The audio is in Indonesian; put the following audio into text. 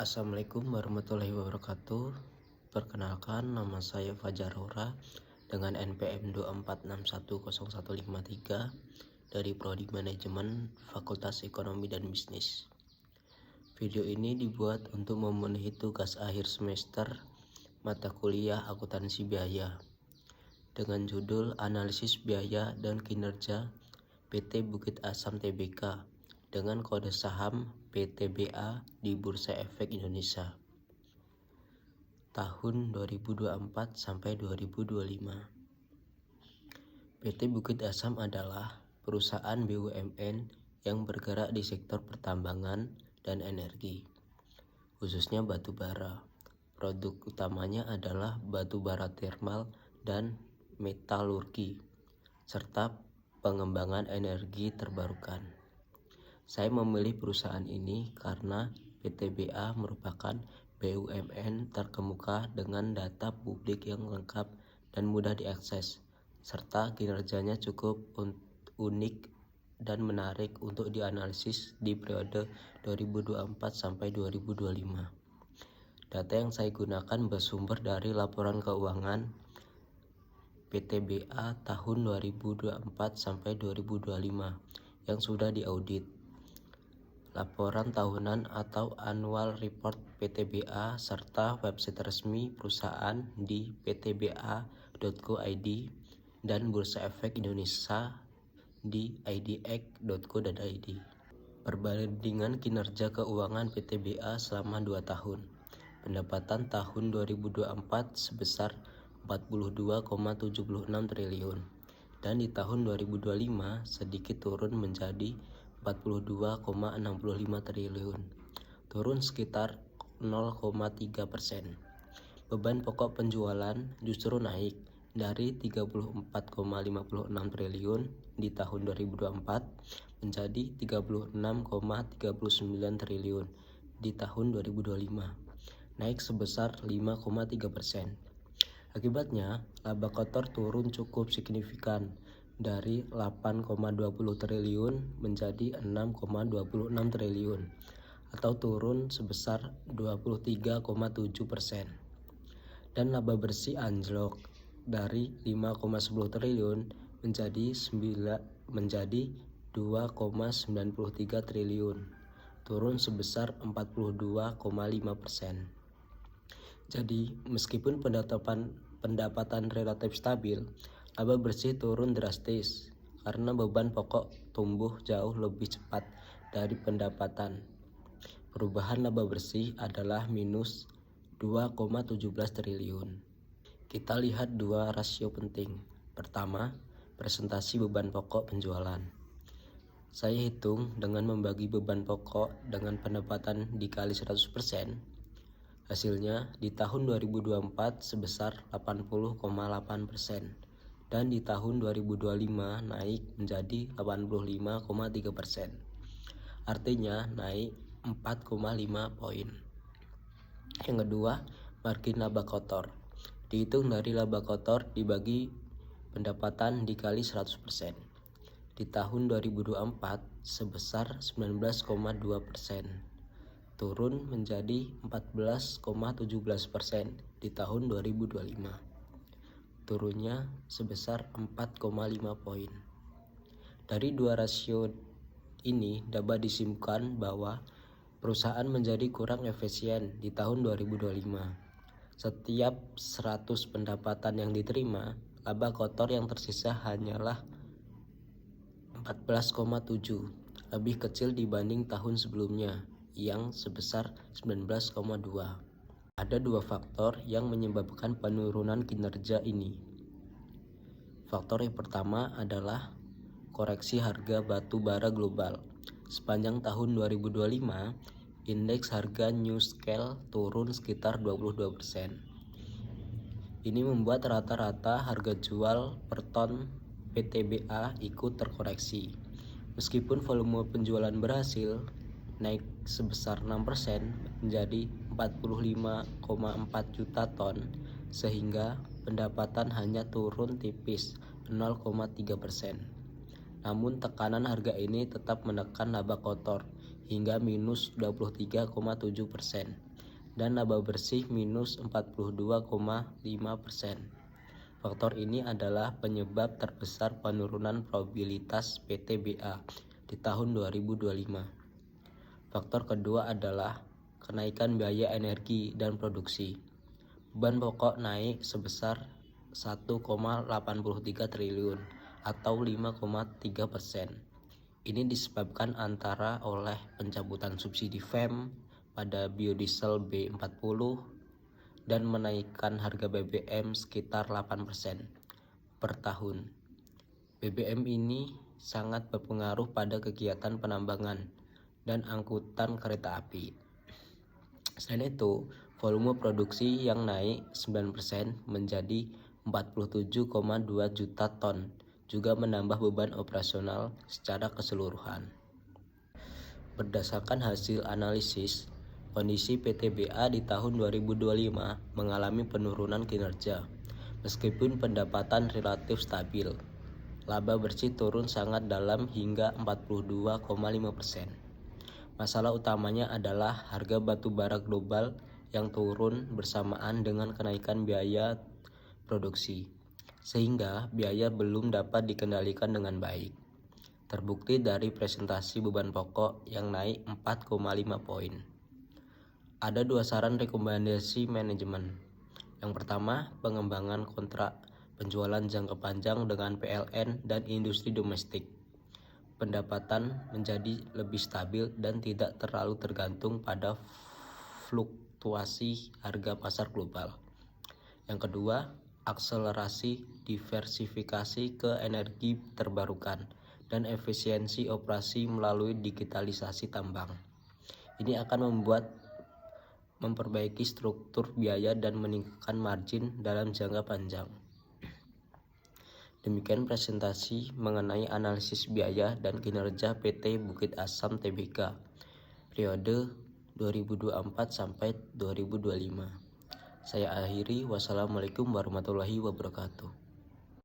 Assalamualaikum warahmatullahi wabarakatuh. Perkenalkan, nama saya Fajar Hura dengan NPM 246100153 dari Prodi Manajemen Fakultas Ekonomi dan Bisnis. Video ini dibuat untuk memenuhi tugas akhir semester mata kuliah akuntansi biaya dengan judul Analisis Biaya dan Kinerja PT Bukit Asam Tbk dengan kode saham PTBA di Bursa Efek Indonesia tahun 2024 sampai 2025. PT Bukit Asam adalah perusahaan BUMN yang bergerak di sektor pertambangan dan energi, khususnya batu bara. Produk utamanya adalah batu bara termal dan metalurgi, serta pengembangan energi terbarukan. Saya memilih perusahaan ini karena PTBA merupakan BUMN terkemuka dengan data publik yang lengkap dan mudah diakses, serta kinerjanya cukup unik dan menarik untuk dianalisis di periode 2024 sampai 2025. Data yang saya gunakan bersumber dari laporan keuangan PTBA tahun 2024 sampai 2025 yang sudah diaudit. Laporan tahunan atau annual report PTBA serta website resmi perusahaan di ptba.co.id dan Bursa Efek Indonesia di idx.co.id. Perbandingan kinerja keuangan PTBA selama 2 tahun. Pendapatan tahun 2024 sebesar 42,76 triliun dan di tahun 2025 sedikit turun menjadi 42,65 triliun, turun sekitar 0,3%. Beban pokok penjualan justru naik dari 34,56 triliun di tahun 2024 menjadi 36,39 triliun di tahun 2025, naik sebesar 5,3%. Akibatnya, laba kotor turun cukup signifikan dari 8,20 triliun menjadi 6,26 triliun atau turun sebesar 23,7%. Dan laba bersih anjlok dari 5,10 triliun menjadi 2,93 triliun, turun sebesar 42,5%. Jadi, meskipun pendapatan relatif stabil, laba bersih turun drastis karena beban pokok tumbuh jauh lebih cepat dari pendapatan. Perubahan laba bersih adalah minus 2,17 triliun. Kita lihat dua rasio penting. Pertama, presentasi beban pokok penjualan. Saya hitung dengan membagi beban pokok dengan pendapatan dikali 100%. Hasilnya di tahun 2024 sebesar 80,8% dan di tahun 2025 naik menjadi 85,3%. Artinya naik 4,5 poin. Yang kedua, margin laba kotor. Dihitung dari laba kotor dibagi pendapatan dikali 100%. Di tahun 2024 sebesar 19,2%. Turun menjadi 14,17% di tahun 2025. Turunnya sebesar 4,5 poin. Dari dua rasio ini dapat disimpulkan bahwa perusahaan menjadi kurang efisien di tahun 2025. Setiap 100 pendapatan yang diterima, laba kotor yang tersisa hanyalah 14,7, lebih kecil dibanding tahun sebelumnya yang sebesar 19,2. Ada dua faktor yang menyebabkan penurunan kinerja ini. Faktor yang pertama adalah koreksi harga batu bara global. Sepanjang tahun 2025, indeks harga New Scale turun sekitar 22%. Ini membuat rata-rata harga jual per ton PTBA ikut terkoreksi. Meskipun volume penjualan berhasil naik sebesar 6% menjadi 45,4 juta ton, sehingga pendapatan hanya turun tipis 0,3%. Namun tekanan harga ini tetap menekan laba kotor hingga minus 23,7%. dan laba bersih minus 42,5%. Faktor ini adalah penyebab terbesar penurunan probabilitas PTBA di tahun 2025. Faktor kedua adalah kenaikan biaya energi dan produksi. Beban pokok naik sebesar 1,83 triliun atau 5,3%. Ini disebabkan antara oleh pencabutan subsidi FEM pada biodiesel B40 dan menaikkan harga BBM sekitar 8% per tahun. BBM ini sangat berpengaruh pada kegiatan penambangan dan angkutan kereta api. Selain itu, volume produksi yang naik 9% menjadi 47,2 juta ton juga menambah beban operasional secara keseluruhan. Berdasarkan hasil analisis, kondisi PTBA di tahun 2025 mengalami penurunan kinerja, meskipun pendapatan relatif stabil. Laba bersih turun sangat dalam hingga 42,5%. Masalah utamanya adalah harga batu bara global yang turun bersamaan dengan kenaikan biaya produksi, sehingga biaya belum dapat dikendalikan dengan baik. Terbukti dari presentasi beban pokok yang naik 4,5 poin. Ada dua saran rekomendasi manajemen. Yang pertama, pengembangan kontrak penjualan jangka panjang dengan PLN dan industri domestik. Pendapatan menjadi lebih stabil dan tidak terlalu tergantung pada fluktuasi harga pasar global. Yang kedua, akselerasi diversifikasi ke energi terbarukan dan efisiensi operasi melalui digitalisasi tambang. Ini akan memperbaiki struktur biaya dan meningkatkan margin dalam jangka panjang. Demikian presentasi mengenai analisis biaya dan kinerja PT Bukit Asam Tbk periode 2024 sampai 2025. Saya akhiri. Wassalamualaikum warahmatullahi wabarakatuh.